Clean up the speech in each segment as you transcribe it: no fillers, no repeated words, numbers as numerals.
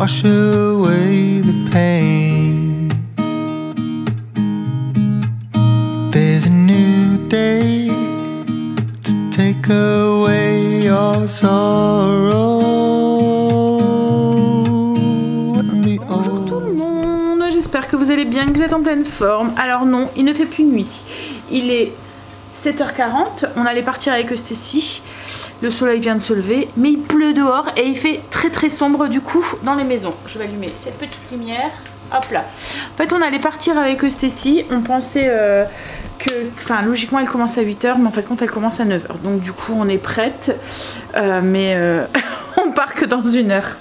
wash away the pain. There's a new day to take away your sorrow. Bonjour tout le monde, j'espère que vous allez bien, que vous êtes en pleine forme. Alors non, il ne fait plus nuit. Il est 7h40, on allait partir avec Stacy. Le soleil vient de se lever, mais il pleut dehors et il fait très très sombre du coup dans les maisons. Je vais allumer cette petite lumière. Hop là. En fait, on allait partir avec Stacy. On pensait que, enfin, logiquement, elle commence à 8h, mais en fait, compte, elle commence à 9h. Donc, du coup, on est prête, mais on part que dans 1 heure.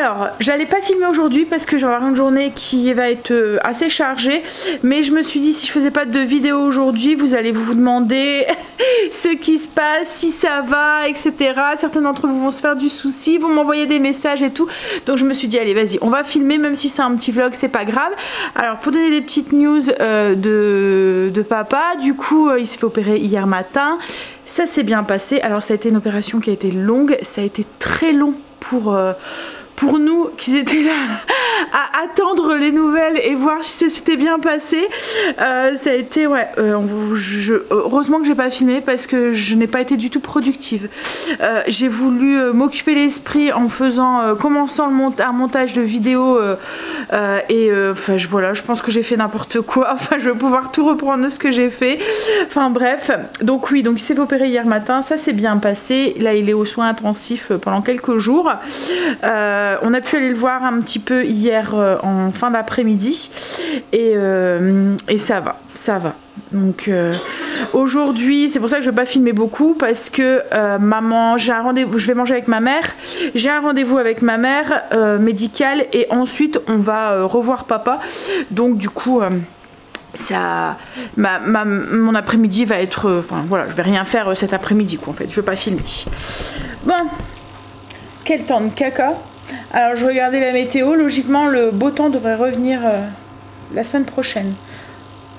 Alors, j'allais pas filmer aujourd'hui parce que je vais avoir une journée qui va être assez chargée. Mais je me suis dit, si je faisais pas de vidéo aujourd'hui, vous allez vous demander ce qui se passe, si ça va, etc. Certains d'entre vous vont se faire du souci, vont m'envoyer des messages et tout. Donc je me suis dit, allez, vas-y, on va filmer, même si c'est un petit vlog, c'est pas grave. Alors, pour donner des petites news de papa, du coup, il s'est fait opérer hier matin. Ça s'est bien passé. Alors, ça a été une opération qui a été longue. Ça a été très long pour nous qui étaient là à attendre les nouvelles et voir si ça s'était bien passé. Ça a été, ouais, heureusement que j'ai pas filmé parce que je n'ai pas été du tout productive. J'ai voulu m'occuper l'esprit en commençant un montage de vidéo enfin voilà, je pense que j'ai fait n'importe quoi. Enfin, je vais pouvoir tout reprendre de ce que j'ai fait. Enfin bref, donc oui, donc il s'est fait opérer hier matin, ça s'est bien passé. Là, il est aux soins intensifs pendant quelques jours. On a pu aller le voir un petit peu hier en fin d'après-midi et ça va. Donc aujourd'hui, c'est pour ça que je vais pas filmer beaucoup parce que maman, j'ai un rendez-vous, je vais manger avec ma mère, j'ai un rendez-vous avec ma mère médical et ensuite on va revoir papa. Donc du coup mon après-midi va être, enfin voilà, je vais rien faire cet après-midi quoi en fait, je vais pas filmer. Bon, quel temps de caca. Alors je regardais la météo, logiquement le beau temps devrait revenir la semaine prochaine.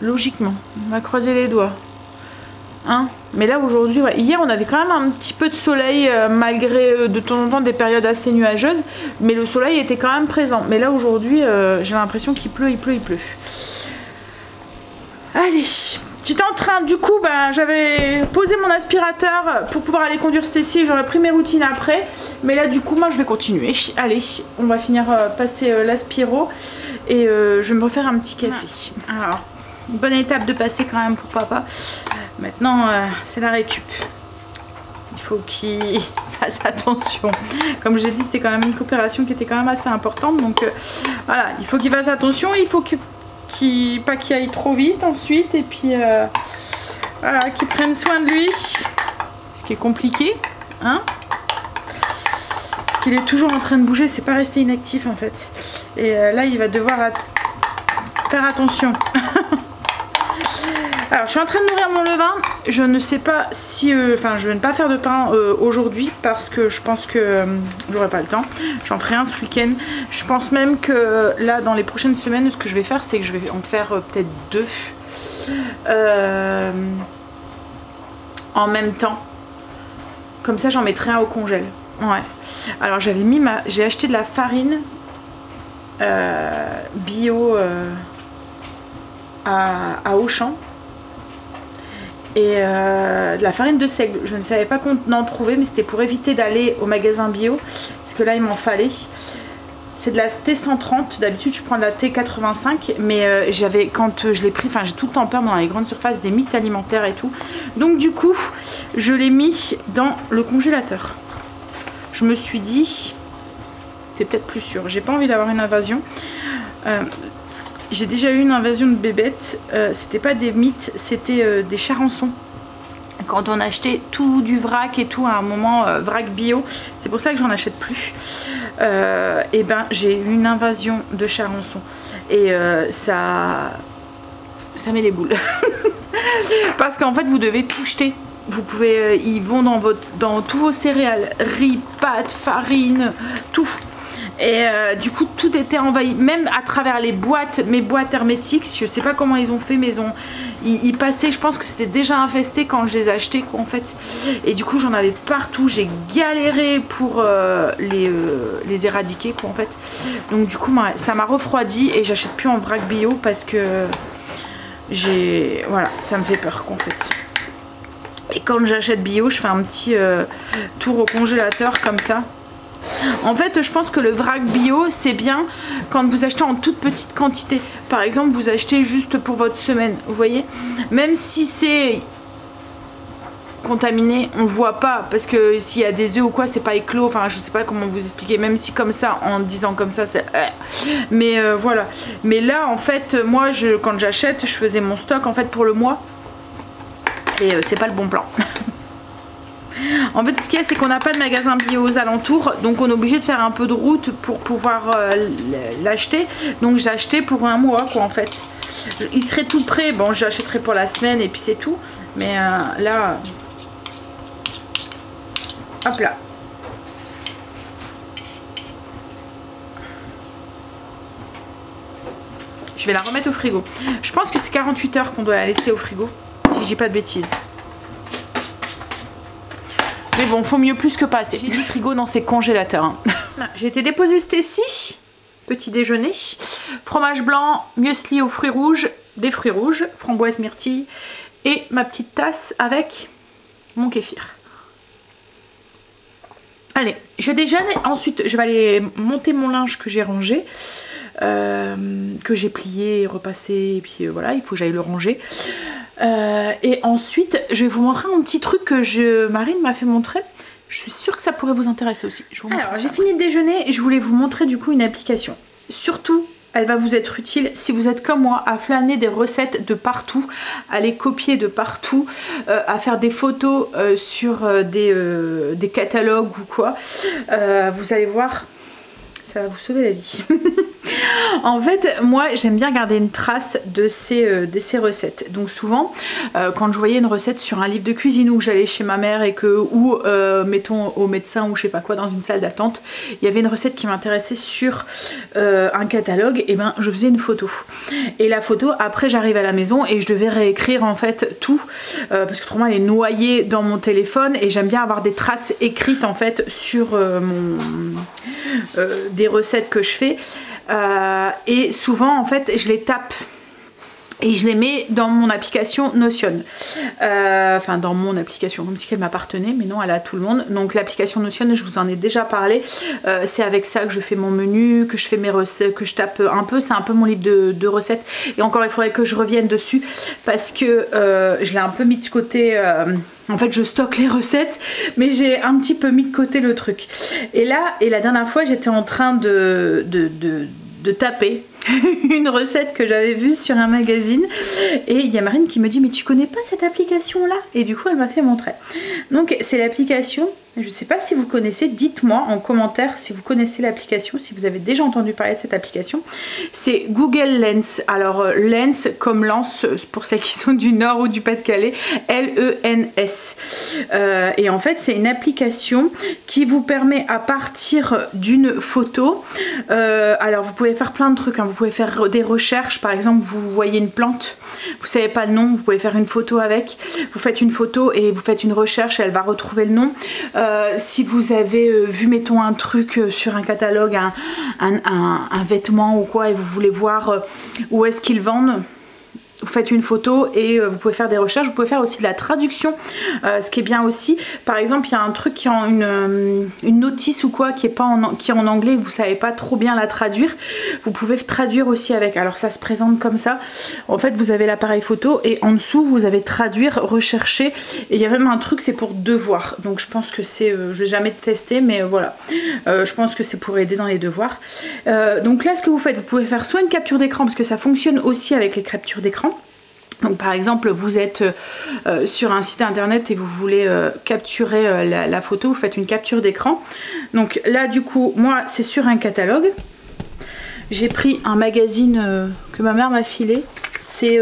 Logiquement, on va croiser les doigts. Hein? Mais là aujourd'hui, ouais. Hier on avait quand même un petit peu de soleil malgré de temps en temps des périodes assez nuageuses. Mais le soleil était quand même présent. Mais là aujourd'hui j'ai l'impression qu'il pleut, il pleut. Allez, j'étais en train, du coup, j'avais posé mon aspirateur pour pouvoir aller conduire Stacy, j'aurais pris mes routines après. Mais là, du coup, moi, je vais continuer. Allez, on va finir passer l'aspiro et je vais me refaire un petit café. Alors, une bonne étape de passer quand même pour papa. Maintenant, c'est la récup. Il faut qu'il fasse attention. Comme je l'ai dit, c'était quand même une coopération qui était quand même assez importante. Donc, voilà, il faut qu'il fasse attention. Il faut pas qu'il aille trop vite ensuite et puis voilà, qu'il prenne soin de lui, ce qui est compliqué, hein, parce qu'il est toujours en train de bouger, c'est pas rester inactif en fait, et là il va devoir faire attention. Alors je suis en train de nourrir mon levain, je ne sais pas si, enfin je vais ne pas faire de pain aujourd'hui parce que je pense que j'aurai pas le temps, j'en ferai un ce week-end. Je pense même que là dans les prochaines semaines ce que je vais faire c'est que je vais en faire peut-être 2 en même temps, comme ça j'en mettrai un au congèle. Ouais. Alors j'ai acheté de la farine bio à Auchan. Et de la farine de seigle, je ne savais pas qu'on en trouvait, mais c'était pour éviter d'aller au magasin bio parce que là il m'en fallait. C'est de la T130, d'habitude je prends de la T85, mais quand je l'ai pris, enfin j'ai tout le temps peur dans les grandes surfaces des mythes alimentaires et tout, donc du coup je l'ai mis dans le congélateur. Je me suis dit c'est peut-être plus sûr, j'ai pas envie d'avoir une invasion. J'ai déjà eu une invasion de bébêtes, c'était pas des mythes, c'était des charançons. Quand on achetait tout du vrac et tout à un moment, vrac bio, c'est pour ça que j'en achète plus. Et ben j'ai eu une invasion de charançons et ça met les boules. Parce qu'en fait vous devez tout jeter. Vous pouvez, ils vont dans tous vos céréales, riz, pâtes, farine, tout. Et du coup tout était envahi, même à travers les boîtes, mes boîtes hermétiques. Je sais pas comment ils ont fait, mais ils passaient, je pense que c'était déjà infesté quand je les ai achetés quoi en fait. Et du coup j'en avais partout, j'ai galéré pour les éradiquer quoi en fait. Donc du coup ça m'a refroidi et j'achète plus en vrac bio parce que voilà, ça me fait peur quoi en fait. Et quand j'achète bio, je fais un petit tour au congélateur comme ça. En fait, je pense que le vrac bio, c'est bien quand vous achetez en toute petite quantité. Par exemple, vous achetez juste pour votre semaine, vous voyez. Même si c'est contaminé, on le voit pas parce que s'il y a des œufs ou quoi, c'est pas éclos. Enfin, je sais pas comment vous expliquer. Même si comme ça, en disant comme ça, c'est. Mais voilà. Mais là, en fait, moi, quand j'achète, je faisais mon stock en fait pour le mois. Et c'est pas le bon plan. En fait, ce qu'il y a, c'est qu'on n'a pas de magasin bio aux alentours, donc on est obligé de faire un peu de route pour pouvoir l'acheter. Donc j'ai acheté pour un mois, quoi, en fait. Il serait tout prêt, bon, j'achèterai pour la semaine et puis c'est tout. Mais là, hop là. Je vais la remettre au frigo. Je pense que c'est 48 heures qu'on doit la laisser au frigo, si je dis pas de bêtises. Mais bon, faut mieux plus que pas assez. J'ai du frigo dans ces congélateurs. Hein. J'ai été déposer Stécie, petit déjeuner. Fromage blanc, muesli aux fruits rouges, des fruits rouges, framboise myrtille et ma petite tasse avec mon kéfir. Allez, je déjeune. Ensuite, je vais aller monter mon linge que j'ai rangé. Que j'ai plié, repassé, et puis voilà, il faut que j'aille le ranger. Et ensuite, je vais vous montrer un petit truc que Marine m'a fait montrer. Je suis sûre que ça pourrait vous intéresser aussi. Alors, j'ai fini de déjeuner et je voulais vous montrer du coup une application. Surtout, elle va vous être utile si vous êtes comme moi à flâner des recettes de partout, à les copier de partout, à faire des photos sur des catalogues ou quoi. Vous allez voir, ça va vous sauver la vie. En fait, moi j'aime bien garder une trace de ces recettes. Donc souvent, quand je voyais une recette sur un livre de cuisine ou que j'allais chez ma mère et ou mettons au médecin ou je sais pas quoi dans une salle d'attente, il y avait une recette qui m'intéressait sur un catalogue, et ben je faisais une photo. Et la photo, après j'arrive à la maison et je devais réécrire en fait tout parce que autrement elle est noyée dans mon téléphone et j'aime bien avoir des traces écrites en fait sur des recettes que je fais. Et souvent en fait je les tape et je les mets dans mon application Notion, enfin dans mon application comme si elle m'appartenait, mais non, elle a à tout le monde. Donc l'application Notion, je vous en ai déjà parlé, c'est avec ça que je fais mon menu, que je fais mes recettes, que je tape un peu, c'est un peu mon livre de recettes. Et encore il faudrait que je revienne dessus parce que je l'ai un peu mis de côté. En fait je stocke les recettes mais j'ai un petit peu mis de côté le truc. Et la dernière fois j'étais en train de taper une recette que j'avais vue sur un magazine et il y a Marine qui me dit mais tu connais pas cette application là? Et du coup elle m'a fait montrer. Donc c'est l'application, je sais pas si vous connaissez, dites-moi en commentaire si vous connaissez l'application, si vous avez déjà entendu parler de cette application. C'est Google Lens. Alors Lens comme lance pour celles qui sont du Nord ou du Pas-de-Calais, L-E-N-S. Et en fait c'est une application qui vous permet à partir d'une photo, alors vous pouvez faire plein de trucs, hein. Vous pouvez faire des recherches, par exemple vous voyez une plante, vous savez pas le nom, vous pouvez faire une photo avec, vous faites une photo et vous faites une recherche, elle va retrouver le nom. Si vous avez vu mettons un truc sur un catalogue, un vêtement ou quoi et vous voulez voir où est-ce qu'ils vendent, vous faites une photo et vous pouvez faire des recherches. Vous pouvez faire aussi de la traduction, ce qui est bien aussi. Par exemple, il y a un truc qui est en une notice ou quoi qui est en anglais et que vous savez pas trop bien la traduire. Vous pouvez traduire aussi avec. Alors ça se présente comme ça. En fait, vous avez l'appareil photo et en dessous vous avez traduire, rechercher. Et il y a même un truc, c'est pour devoir. Donc je pense que c'est, je vais jamais tester, mais voilà. Je pense que c'est pour aider dans les devoirs. Donc là, ce que vous faites, vous pouvez faire soit une capture d'écran parce que ça fonctionne aussi avec les captures d'écran. Donc par exemple vous êtes sur un site internet et vous voulez capturer la photo, vous faites une capture d'écran. Donc là du coup moi c'est sur un catalogue. J'ai pris un magazine que ma mère m'a filé, c'est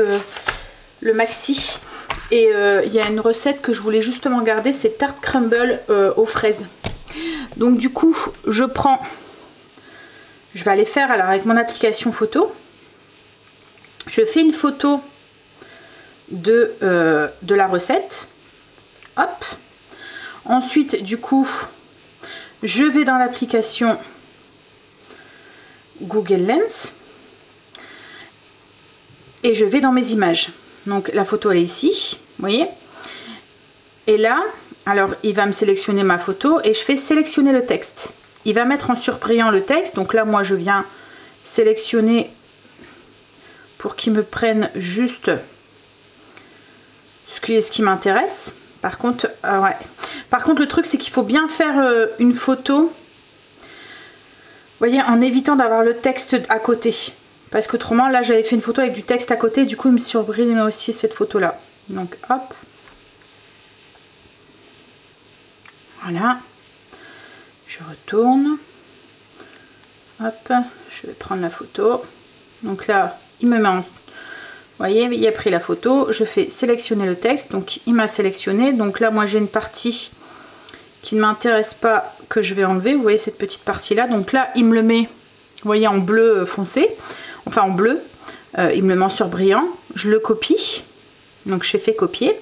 le Maxi. Et il y a une recette que je voulais justement garder, c'est tarte crumble aux fraises. Donc du coup je prends je vais aller faire, alors avec mon application photo, je fais une photo de la recette. Hop. Ensuite, du coup, je vais dans l'application Google Lens et je vais dans mes images. Donc la photo elle est ici, vous voyez. Et là, alors il va me sélectionner ma photo et je fais sélectionner le texte. Il va mettre en surbrillant le texte. Donc là, moi je viens sélectionner pour qu'il me prenne juste ce qui m'intéresse. Par contre, ouais. Par contre, le truc c'est qu'il faut bien faire une photo, vous voyez, en évitant d'avoir le texte à côté. Parce qu'autrement, là, j'avais fait une photo avec du texte à côté. Du coup, il me surbrille aussi cette photo-là. Donc, hop. Voilà. Je retourne. Hop. Je vais prendre la photo. Donc là, il me met en... Vous voyez, il a pris la photo. Je fais sélectionner le texte. Donc, il m'a sélectionné. Donc là, moi, j'ai une partie qui ne m'intéresse pas que je vais enlever. Vous voyez, cette petite partie-là. Donc là, il me le met, vous voyez, en bleu foncé. Enfin en bleu, il me le met en surbrillant, je le copie, donc je fais copier.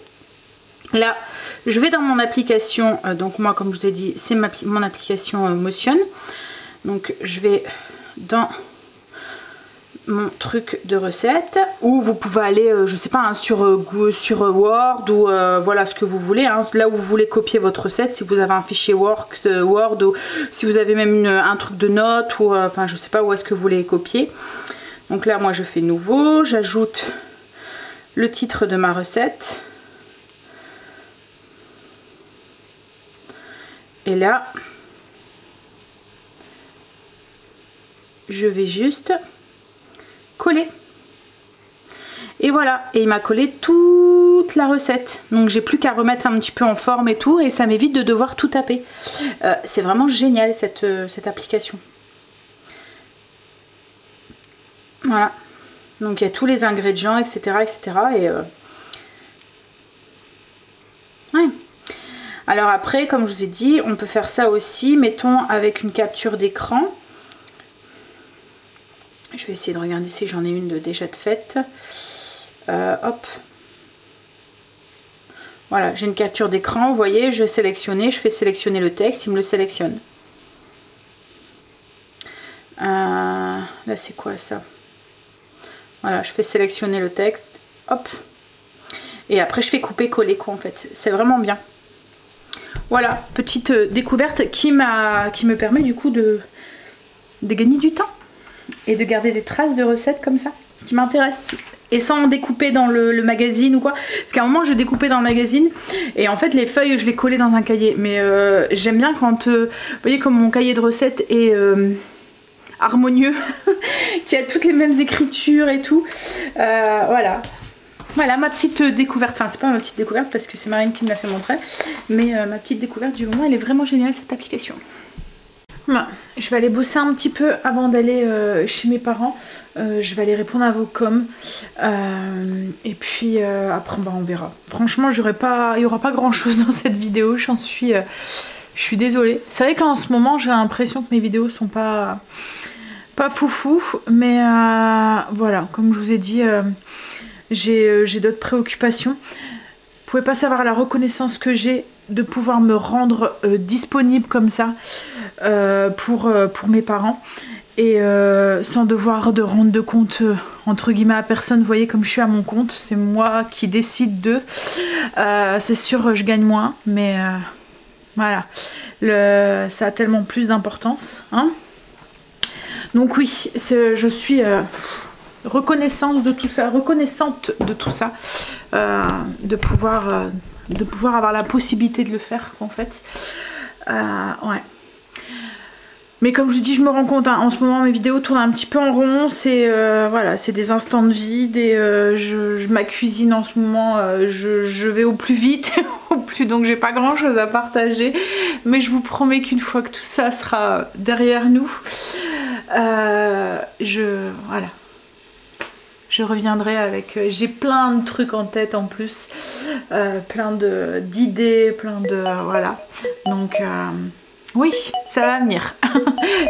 Là, je vais dans mon application, donc moi comme je vous ai dit, c'est mon application Motion. Donc je vais dans mon truc de recette, ou vous pouvez aller, je sais pas, hein, sur Word ou voilà ce que vous voulez, hein, là où vous voulez copier votre recette, si vous avez un fichier Word ou si vous avez même un truc de notes, ou enfin je sais pas où est-ce que vous voulez copier. Donc là, moi, je fais nouveau, j'ajoute le titre de ma recette. Et là, je vais juste coller. Et voilà, et il m'a collé toute la recette. Donc j'ai plus qu'à remettre un petit peu en forme et tout, et ça m'évite de devoir tout taper. C'est vraiment génial cette application. Voilà, donc il y a tous les ingrédients, etc. etc. Et ouais. Alors après, comme je vous ai dit, on peut faire ça aussi, mettons avec une capture d'écran. Je vais essayer de regarder si j'en ai une déjà de faite. Hop. Voilà, j'ai une capture d'écran, vous voyez, je vais sélectionner, je fais sélectionner le texte, il me le sélectionne. Là, c'est quoi ça? Voilà, je fais sélectionner le texte, hop, et après je fais couper-coller quoi en fait, c'est vraiment bien. Voilà, petite découverte qui me permet du coup de gagner du temps et de garder des traces de recettes comme ça, qui m'intéressent. Et sans découper dans le magazine ou quoi, parce qu'à un moment je découpais dans le magazine et en fait les feuilles je les collais dans un cahier, mais j'aime bien quand, vous voyez comme mon cahier de recettes est... harmonieux, qui a toutes les mêmes écritures et tout. Voilà. Voilà ma petite découverte. Enfin, c'est pas ma petite découverte parce que c'est Marine qui me l'a fait montrer. Mais ma petite découverte du moment, elle est vraiment géniale cette application. Voilà. Je vais aller bosser un petit peu avant d'aller chez mes parents. Je vais aller répondre à vos coms. Et puis après, bah, on verra. Franchement, il n'y aura pas grand chose dans cette vidéo. Je suis désolée. C'est vrai qu'en ce moment, j'ai l'impression que mes vidéos sont pas foufou. Mais voilà, comme je vous ai dit, j'ai d'autres préoccupations. Vous pouvez pas savoir la reconnaissance que j'ai de pouvoir me rendre disponible comme ça pour mes parents. Et sans devoir de rendre de compte entre guillemets à personne. Vous voyez comme je suis à mon compte, c'est moi qui décide de. C'est sûr je gagne moins, mais voilà, ça a tellement plus d'importance, hein. Donc oui, je suis reconnaissante de tout ça, de pouvoir avoir la possibilité de le faire en fait. Ouais. Mais comme je vous dis, je me rends compte, hein, en ce moment mes vidéos tournent un petit peu en rond, c'est voilà, c'est des instants de vide et ma cuisine en ce moment, je vais au plus vite, donc j'ai pas grand chose à partager, mais je vous promets qu'une fois que tout ça sera derrière nous, voilà, je reviendrai avec, j'ai plein de trucs en tête en plus, plein d'idées, plein de, voilà, donc Oui, ça va venir.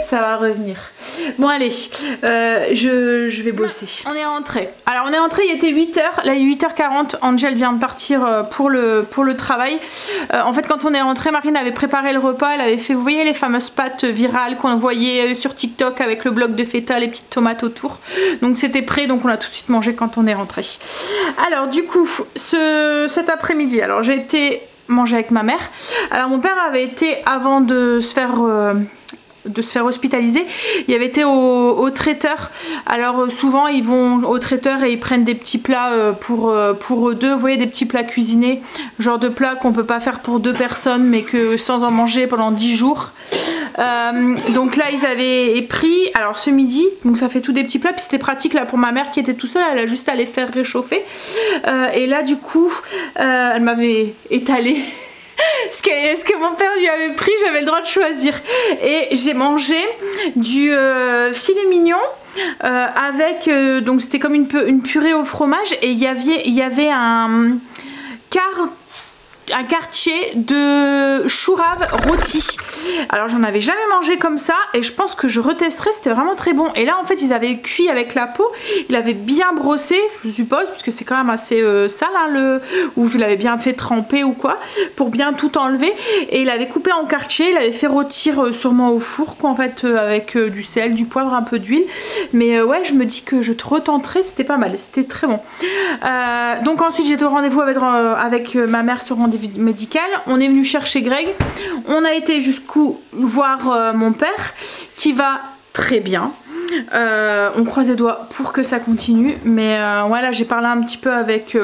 Ça va revenir. Bon allez, je vais bosser. On est rentré. Alors on est rentré, il était 8h. Là il est 8h40. Angel vient de partir pour le travail. En fait quand on est rentré, Marine avait préparé le repas. Elle avait fait, vous voyez les fameuses pâtes virales qu'on voyait sur TikTok avec le bloc de feta, les petites tomates autour. Donc c'était prêt, donc on a tout de suite mangé quand on est rentré. Alors du coup, cet après-midi, alors j'ai été manger avec ma mère. Alors mon père avait été, avant de se faire hospitaliser, il avait été au traiteur. Alors souvent ils vont au traiteur et ils prennent des petits plats pour eux deux, vous voyez, des petits plats cuisinés, genre de plats qu'on peut pas faire pour 2 personnes mais que sans en manger pendant 10 jours. Donc là ils avaient pris, alors ce midi, donc ça fait tous des petits plats, puis c'était pratique là pour ma mère qui était tout seule, elle a juste à les faire réchauffer. Et là du coup elle m'avait étalé ce que mon père lui avait pris, j'avais le droit de choisir. Et j'ai mangé du filet mignon avec, donc c'était comme une purée au fromage, et il y avait un quartier de chou rave rôti. Alors j'en avais jamais mangé comme ça et je pense que je retesterai, c'était vraiment très bon. Et là en fait ils avaient cuit avec la peau, il avait bien brossé je suppose, puisque c'est quand même assez sale hein, ou il avait bien fait tremper ou quoi, pour bien tout enlever, et il avait coupé en quartier, il avait fait rôtir sûrement au four quoi en fait, avec du sel, du poivre, un peu d'huile. Mais ouais, je me dis que je te retenterai, c'était pas mal, c'était très bon. Donc ensuite j'étais au rendez-vous avec ma mère sur rendez-vous médical. On est venu chercher Greg, on a été jusqu'où voir mon père qui va très bien. On croise les doigts pour que ça continue, mais voilà, j'ai parlé un petit peu avec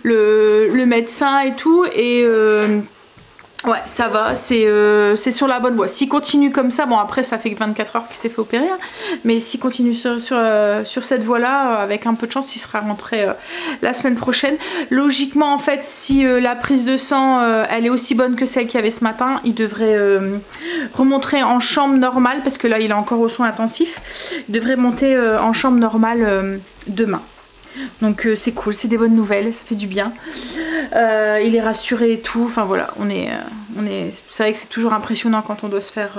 le médecin et tout, et ouais, ça va, c'est sur la bonne voie. S'il continue comme ça, bon après ça fait que 24 heures qu'il s'est fait opérer, hein, mais s'il continue sur cette voie-là, avec un peu de chance, il sera rentré la semaine prochaine. Logiquement, en fait, si la prise de sang, elle est aussi bonne que celle qu'il y avait ce matin, il devrait remonter en chambre normale, parce que là, il est encore aux soins intensifs. Il devrait monter en chambre normale demain. Donc c'est cool, c'est des bonnes nouvelles, ça fait du bien. Il est rassuré et tout, enfin voilà, c'est vrai que c'est toujours impressionnant quand on doit se faire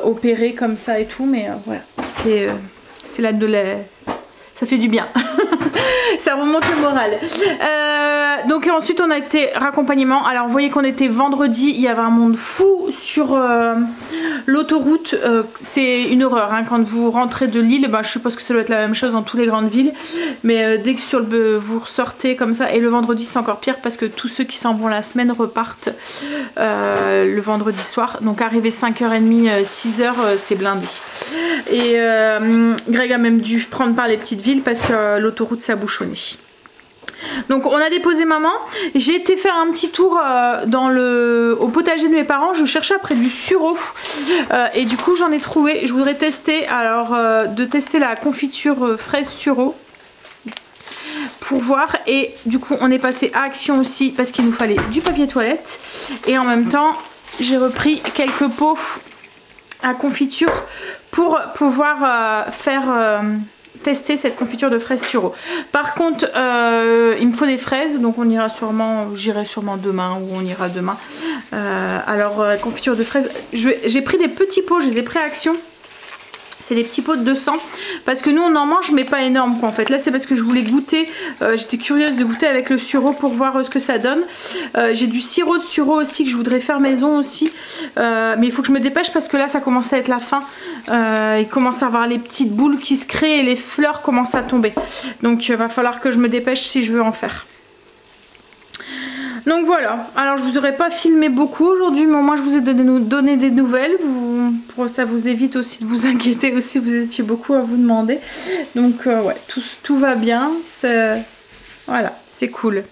opérer comme ça et tout, mais voilà, c'est là de ça fait du bien. Ça remonte le moral. Donc ensuite on a été raccompagnement. Alors vous voyez qu'on était vendredi, il y avait un monde fou sur l'autoroute. C'est une horreur hein. Quand vous rentrez de Lille, je suppose que ça doit être la même chose dans toutes les grandes villes, mais dès que vous ressortez comme ça, et le vendredi c'est encore pire parce que tous ceux qui s'en vont la semaine repartent le vendredi soir, donc arrivé 5h30 6h c'est blindé. Et Greg a même dû prendre par les petites villes parce que l'autoroute ça bouchonnait. Donc on a déposé maman, j'ai été faire un petit tour au potager de mes parents, je cherchais après du sureau et du coup j'en ai trouvé. Je voudrais tester, de tester la confiture fraise sureau pour voir, et du coup on est passé à Action aussi parce qu'il nous fallait du papier toilette, et en même temps j'ai repris quelques pots à confiture pour pouvoir tester cette confiture de fraises sureau. Par contre il me faut des fraises, donc on ira sûrement, j'irai sûrement demain, ou on ira demain. Confiture de fraises, j'ai pris des petits pots, je les ai pris à Action. C'est des petits pots de 200 parce que nous on en mange mais pas énorme quoi en fait. Là c'est parce que je voulais goûter, j'étais curieuse de goûter avec le sureau pour voir ce que ça donne. J'ai du sirop de sureau aussi que je voudrais faire maison aussi, mais il faut que je me dépêche parce que là ça commence à être la fin. Il commence à avoir les petites boules qui se créent et les fleurs commencent à tomber, donc il va falloir que je me dépêche si je veux en faire. Donc voilà, alors je vous aurais pas filmé beaucoup aujourd'hui, mais au moins je vous ai donné des nouvelles. Ça vous évite aussi de vous inquiéter aussi, vous étiez beaucoup à vous demander. Donc ouais, tout va bien, voilà, c'est cool.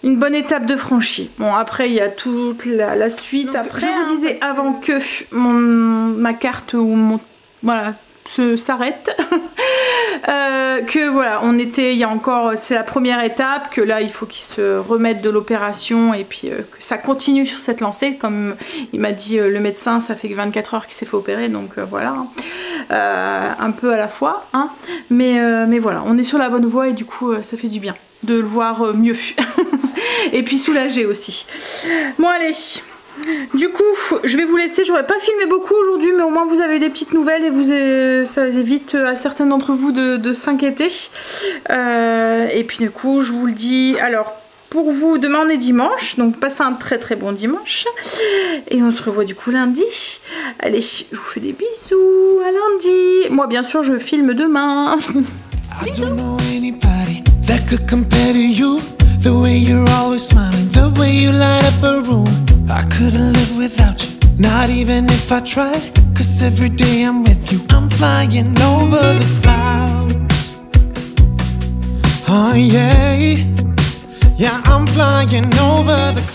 Une bonne étape de franchie. Bon après il y a toute la suite. Donc, après, je vous disais avant que ma carte ou voilà s'arrête. Que voilà, il y a encore, c'est la première étape, que là il faut qu'ils se remettent de l'opération et puis que ça continue sur cette lancée, comme il m'a dit le médecin, ça fait que 24 heures qu'il s'est fait opérer, donc voilà, un peu à la fois, hein. Mais voilà, on est sur la bonne voie et du coup ça fait du bien de le voir mieux et puis soulagé aussi. Bon allez, Du coup, je vais vous laisser. J'aurais pas filmé beaucoup aujourd'hui, mais au moins vous avez des petites nouvelles et ça évite à certains d'entre vous de s'inquiéter. Et puis du coup, je vous le dis. Alors, pour vous, demain on est dimanche, donc passez un très très bon dimanche. Et on se revoit du coup lundi. Allez, je vous fais des bisous. À lundi. Moi, bien sûr, je filme demain. Bisous. The way you're always smiling, the way you light up a room. I couldn't live without you, not even if I tried. Cause every day I'm with you, I'm flying over the clouds. Oh yeah, yeah, I'm flying over the clouds.